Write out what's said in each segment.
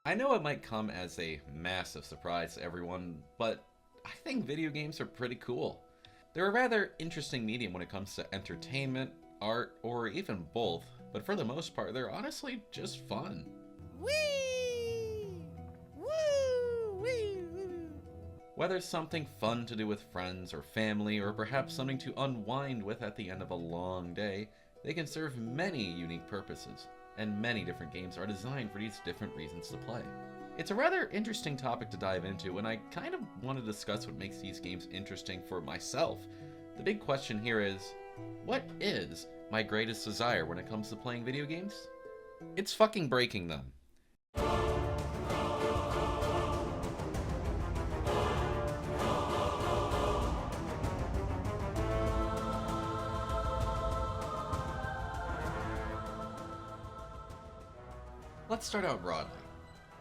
I know it might come as a massive surprise to everyone, but I think video games are pretty cool. They're a rather interesting medium when it comes to entertainment, art, or even both, but for the most part, they're honestly just fun. Whee! Woo! Wee! Woo! Whether it's something fun to do with friends or family, or perhaps something to unwind with at the end of a long day, they can serve many unique purposes, and many different games are designed for these different reasons to play. It's a rather interesting topic to dive into, and I kind of want to discuss what makes these games interesting for myself. The big question here is, what is my greatest desire when it comes to playing video games? It's fucking breaking them. Let's start out broadly.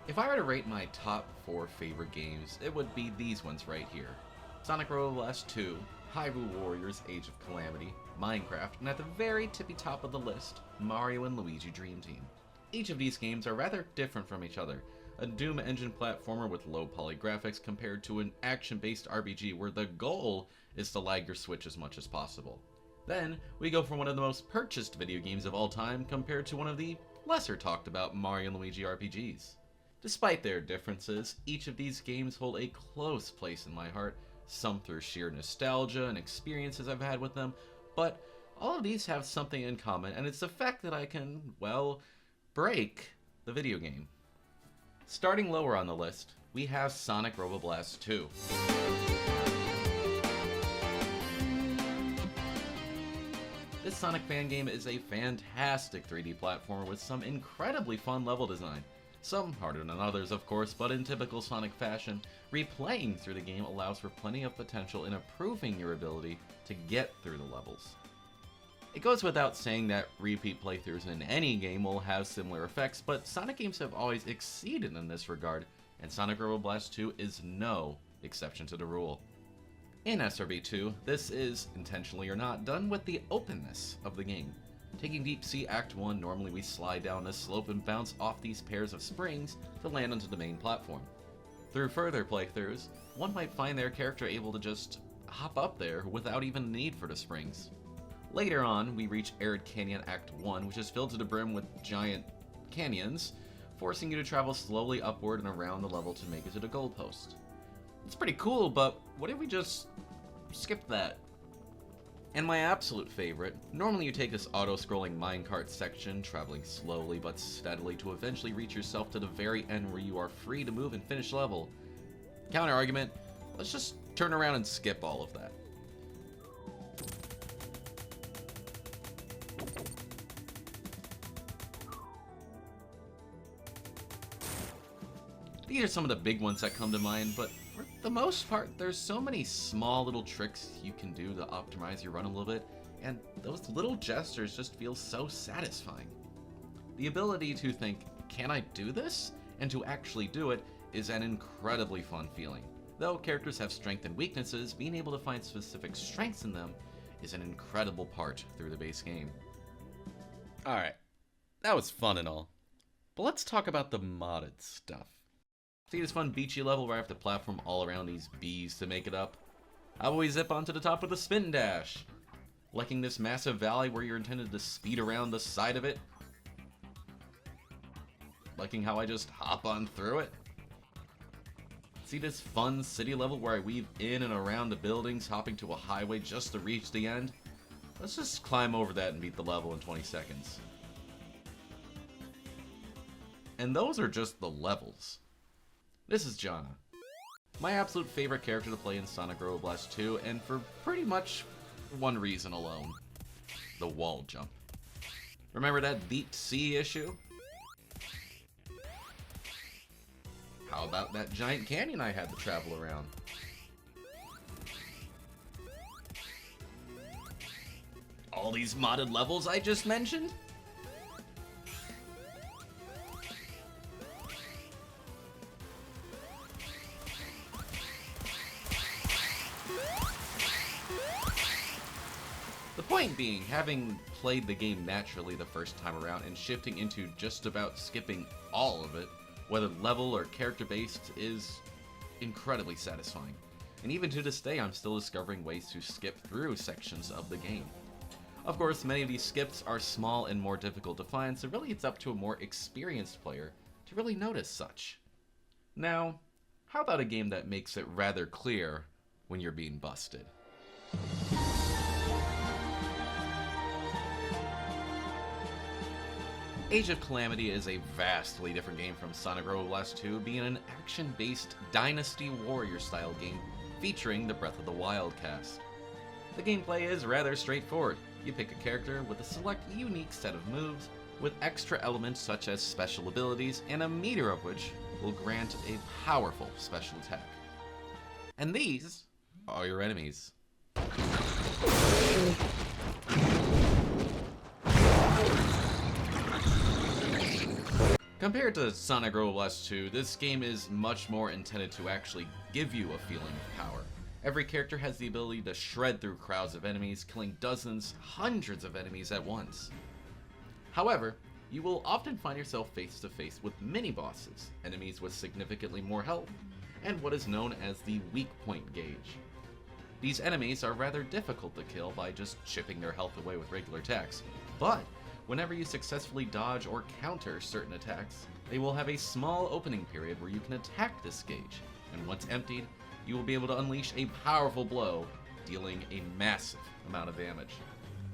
If I were to rate my top 4 favorite games, it would be these ones right here. Sonic Robo Blast 2, Hyrule Warriors Age of Calamity, Minecraft, and at the very tippy top of the list, Mario and Luigi Dream Team. Each of these games are rather different from each other. A Doom engine platformer with low poly graphics compared to an action-based RPG where the goal is to lag your Switch as much as possible. Then, we go from one of the most purchased video games of all time compared to one of the lesser talked about Mario and Luigi RPGs. Despite their differences, each of these games hold a close place in my heart, some through sheer nostalgia and experiences I've had with them, but all of these have something in common, and it's the fact that I can, well, break the video game. Starting lower on the list, we have Sonic Robo Blast 2. This Sonic fan game is a fantastic 3D platformer with some incredibly fun level design. Some harder than others, of course, but in typical Sonic fashion, replaying through the game allows for plenty of potential in improving your ability to get through the levels. It goes without saying that repeat playthroughs in any game will have similar effects, but Sonic games have always exceeded in this regard, and Sonic Robo Blast 2 is no exception to the rule. In SRB 2, this is, intentionally or not, done with the openness of the game. Taking Deep Sea Act 1, normally we slide down a slope and bounce off these pairs of springs to land onto the main platform. Through further playthroughs, one might find their character able to just hop up there without even the need for the springs. Later on, we reach Arid Canyon Act 1, which is filled to the brim with giant canyons, forcing you to travel slowly upward and around the level to make it to the goalpost. It's pretty cool, but what if we just skip that? And my absolute favorite, normally you take this auto-scrolling minecart section, traveling slowly but steadily to eventually reach yourself to the very end where you are free to move and finish level. Counter argument, let's just turn around and skip all of that. These are some of the big ones that come to mind, but for the most part, there's so many small little tricks you can do to optimize your run a little bit, and those little gestures just feel so satisfying. The ability to think, can I do this? And to actually do it is an incredibly fun feeling. Though characters have strengths and weaknesses, being able to find specific strengths in them is an incredible part through the base game. Alright, that was fun and all, but let's talk about the modded stuff. See this fun beachy level where I have to platform all around these bees to make it up? How about we zip onto the top with a spin dash? Liking this massive valley where you're intended to speed around the side of it? Liking how I just hop on through it? See this fun city level where I weave in and around the buildings, hopping to a highway just to reach the end? Let's just climb over that and beat the level in 20 seconds. And those are just the levels. This is Jana, my absolute favorite character to play in Sonic Robo Blast 2, and for pretty much one reason alone: the wall jump. Remember that deep sea issue? How about that giant canyon I had to travel around? All these modded levels I just mentioned? The point being, having played the game naturally the first time around and shifting into just about skipping all of it, whether level or character based, is incredibly satisfying. And even to this day, I'm still discovering ways to skip through sections of the game. Of course, many of these skips are small and more difficult to find, so really it's up to a more experienced player to really notice such. Now, how about a game that makes it rather clear when you're being busted? Age of Calamity is a vastly different game from Sonic Robo Blast 2, being an action-based Dynasty Warrior-style game featuring the Breath of the Wild cast. The gameplay is rather straightforward. You pick a character with a select unique set of moves, with extra elements such as special abilities, and a meter of which will grant a powerful special attack. And these are your enemies. Compared to Sonic Robo Blast 2, this game is much more intended to actually give you a feeling of power. Every character has the ability to shred through crowds of enemies, killing dozens, hundreds of enemies at once. However, you will often find yourself face to face with mini-bosses, enemies with significantly more health, and what is known as the weak point gauge. These enemies are rather difficult to kill by just chipping their health away with regular attacks, but whenever you successfully dodge or counter certain attacks, they will have a small opening period where you can attack this gauge, and once emptied, you will be able to unleash a powerful blow, dealing a massive amount of damage.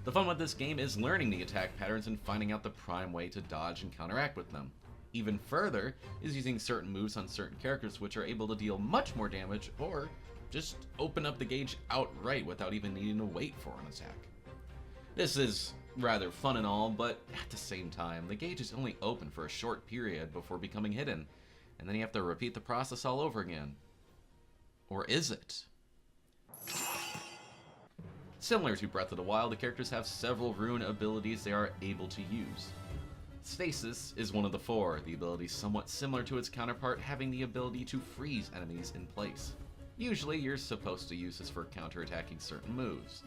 The fun with this game is learning the attack patterns and finding out the prime way to dodge and counteract with them. Even further is using certain moves on certain characters which are able to deal much more damage or just open up the gauge outright without even needing to wait for an attack. This is rather fun and all, but at the same time, the gauge is only open for a short period before becoming hidden, and then you have to repeat the process all over again. Or is it? Similar to Breath of the Wild, the characters have several rune abilities they are able to use. Stasis is one of the four, the ability somewhat similar to its counterpart, having the ability to freeze enemies in place. Usually you're supposed to use this for counterattacking certain moves.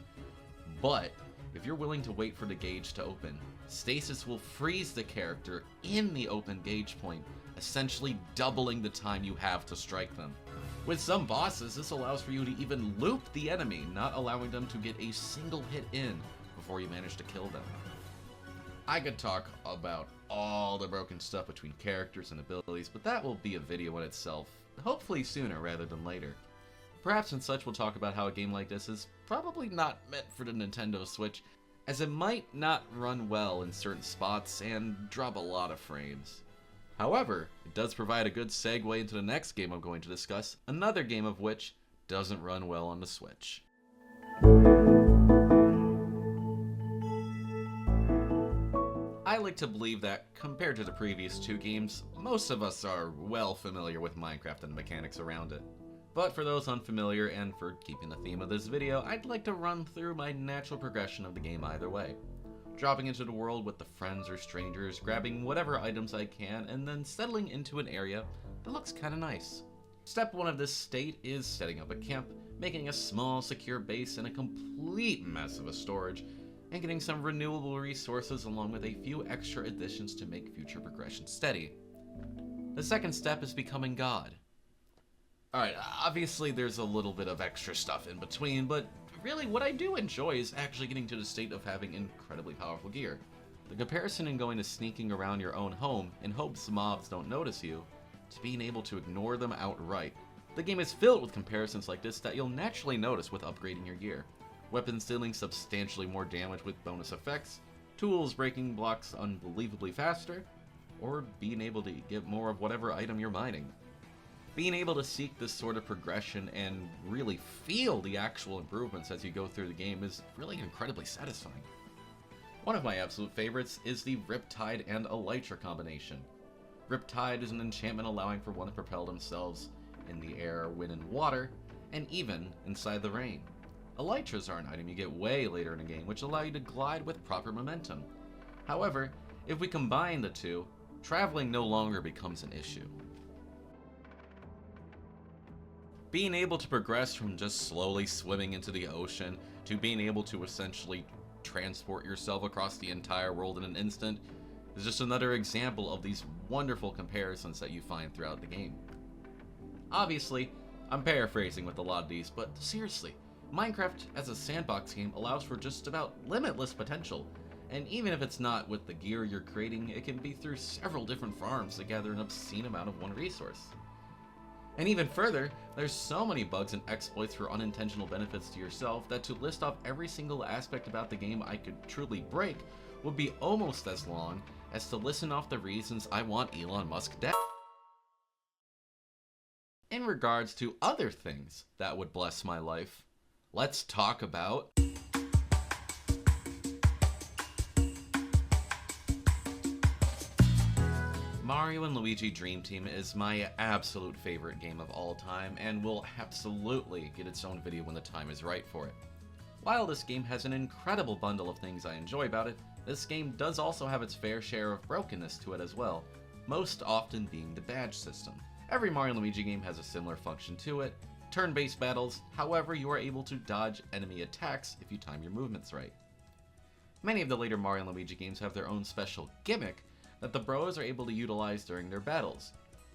But if you're willing to wait for the gauge to open, Stasis will freeze the character in the open gauge point, essentially doubling the time you have to strike them. With some bosses, this allows for you to even loop the enemy, not allowing them to get a single hit in before you manage to kill them. I could talk about all the broken stuff between characters and abilities, but that will be a video in itself, hopefully sooner rather than later. Perhaps in such we'll talk about how a game like this is probably not meant for the Nintendo Switch, as it might not run well in certain spots and drop a lot of frames. However, it does provide a good segue into the next game I'm going to discuss, another game of which doesn't run well on the Switch. I like to believe that, compared to the previous two games, most of us are well familiar with Minecraft and the mechanics around it. But for those unfamiliar, and for keeping the theme of this video, I'd like to run through my natural progression of the game either way. Dropping into the world with the friends or strangers, grabbing whatever items I can, and then settling into an area that looks kinda nice. Step 1 of this state is setting up a camp, making a small secure base and a complete mess of a storage, and getting some renewable resources along with a few extra additions to make future progression steady. The second step is becoming God. Alright, obviously there's a little bit of extra stuff in between, but really what I do enjoy is actually getting to the state of having incredibly powerful gear. The comparison in going to sneaking around your own home in hopes mobs don't notice you, to being able to ignore them outright. The game is filled with comparisons like this that you'll naturally notice with upgrading your gear. Weapons dealing substantially more damage with bonus effects, tools breaking blocks unbelievably faster, or being able to get more of whatever item you're mining. Being able to seek this sort of progression and really feel the actual improvements as you go through the game is really incredibly satisfying. One of my absolute favorites is the Riptide and Elytra combination. Riptide is an enchantment allowing for one to propel themselves in the air, wind, and water, and even inside the rain. Elytras are an item you get way later in the game, which allow you to glide with proper momentum. However, if we combine the two, traveling no longer becomes an issue. Being able to progress from just slowly swimming into the ocean to being able to essentially transport yourself across the entire world in an instant is just another example of these wonderful comparisons that you find throughout the game. Obviously, I'm paraphrasing with a lot of these, but seriously, Minecraft as a sandbox game allows for just about limitless potential, and even if it's not with the gear you're creating, it can be through several different farms to gather an obscene amount of one resource. And even further, there's so many bugs and exploits for unintentional benefits to yourself that to list off every single aspect about the game I could truly break would be almost as long as to listen off the reasons I want Elon Musk dead. In regards to other things that would bless my life, let's talk about Mario & Luigi Dream Team is my absolute favorite game of all time and will absolutely get its own video when the time is right for it. While this game has an incredible bundle of things I enjoy about it, this game does also have its fair share of brokenness to it as well, most often being the badge system. Every Mario & Luigi game has a similar function to it, turn-based battles, however you are able to dodge enemy attacks if you time your movements right. Many of the later Mario & Luigi games have their own special gimmick that the bros are able to utilize during their battles,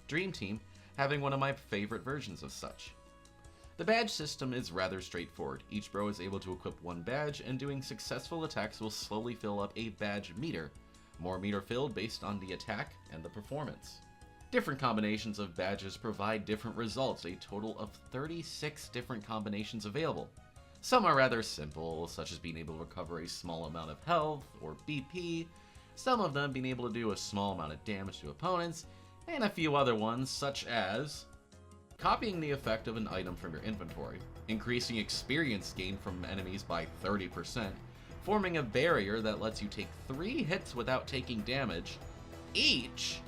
Dream Team having one of my favorite versions of such. The badge system is rather straightforward. Each bro is able to equip one badge, and doing successful attacks will slowly fill up a badge meter, more meter filled based on the attack and the performance. Different combinations of badges provide different results, a total of 36 different combinations available. Some are rather simple, such as being able to recover a small amount of health or BP, some of them being able to do a small amount of damage to opponents, and a few other ones such as copying the effect of an item from your inventory, increasing experience gained from enemies by 30%, forming a barrier that lets you take 3 hits without taking damage each,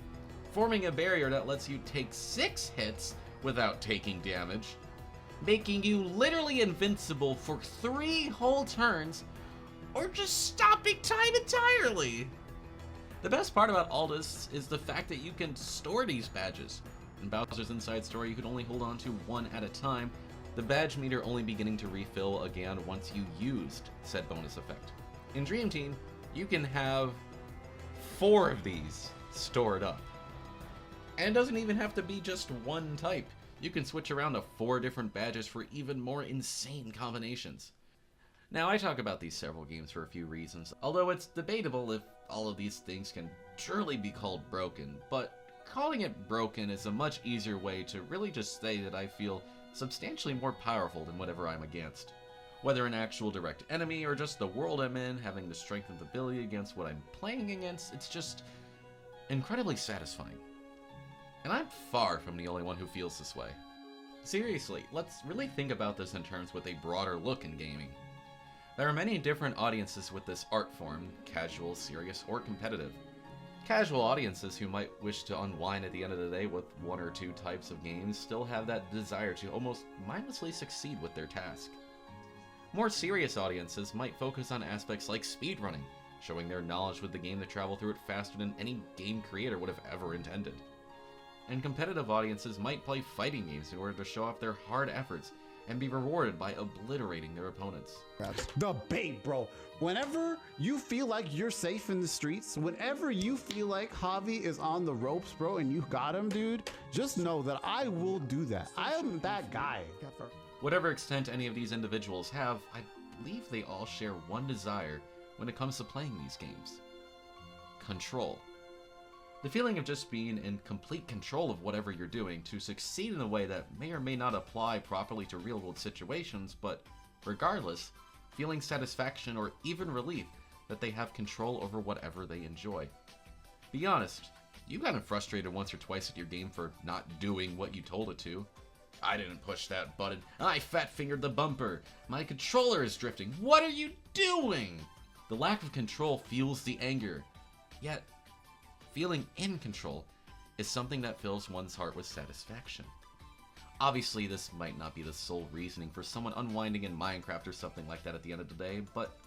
forming a barrier that lets you take 6 hits without taking damage, making you literally invincible for 3 whole turns, or just stopping time entirely. The best part about all this is the fact that you can store these badges. In Bowser's Inside Story, you can only hold on to 1 at a time, the badge meter only beginning to refill again once you used said bonus effect. In Dream Team, you can have 4 of these stored up. And it doesn't even have to be just one type. You can switch around to 4 different badges for even more insane combinations. Now, I talk about these several games for a few reasons, although it's debatable if all of these things can truly be called broken, but calling it broken is a much easier way to really just say that I feel substantially more powerful than whatever I'm against. Whether an actual direct enemy or just the world I'm in, having the strength and ability against what I'm playing against, it's just incredibly satisfying. And I'm far from the only one who feels this way. Seriously, let's really think about this in terms with a broader look in gaming. There are many different audiences with this art form, casual, serious, or competitive. Casual audiences who might wish to unwind at the end of the day with 1 or 2 types of games still have that desire to almost mindlessly succeed with their task. More serious audiences might focus on aspects like speedrunning, showing their knowledge with the game to travel through it faster than any game creator would have ever intended. And competitive audiences might play fighting games in order to show off their hard efforts and be rewarded by obliterating their opponents. The bait, bro. Whenever you feel like you're safe in the streets, whenever you feel like Javi is on the ropes, bro, and you got him, dude, just know that I will do that. I am that guy. Whatever extent any of these individuals have, I believe they all share one desire when it comes to playing these games: control. The feeling of just being in complete control of whatever you're doing to succeed in a way that may or may not apply properly to real-world situations, but regardless, feeling satisfaction or even relief that they have control over whatever they enjoy. Be honest, you've gotten frustrated once or twice at your game for not doing what you told it to. I didn't push that button. I fat-fingered the bumper. My controller is drifting. What are you doing? The lack of control fuels the anger. Yet, feeling in control is something that fills one's heart with satisfaction. Obviously, this might not be the sole reasoning for someone unwinding in Minecraft or something like that at the end of the day, but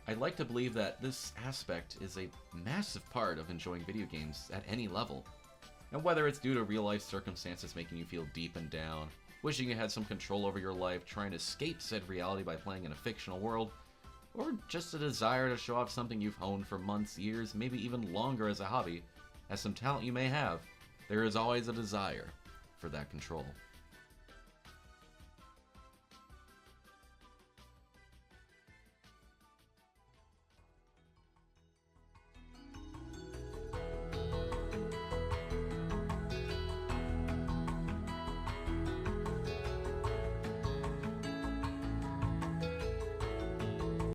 I'd like to believe that this aspect is a massive part of enjoying video games at any level. And whether it's due to real-life circumstances making you feel deep and down, wishing you had some control over your life, trying to escape said reality by playing in a fictional world, or just a desire to show off something you've honed for months, years, maybe even longer as a hobby, as some talent you may have, there is always a desire for that control.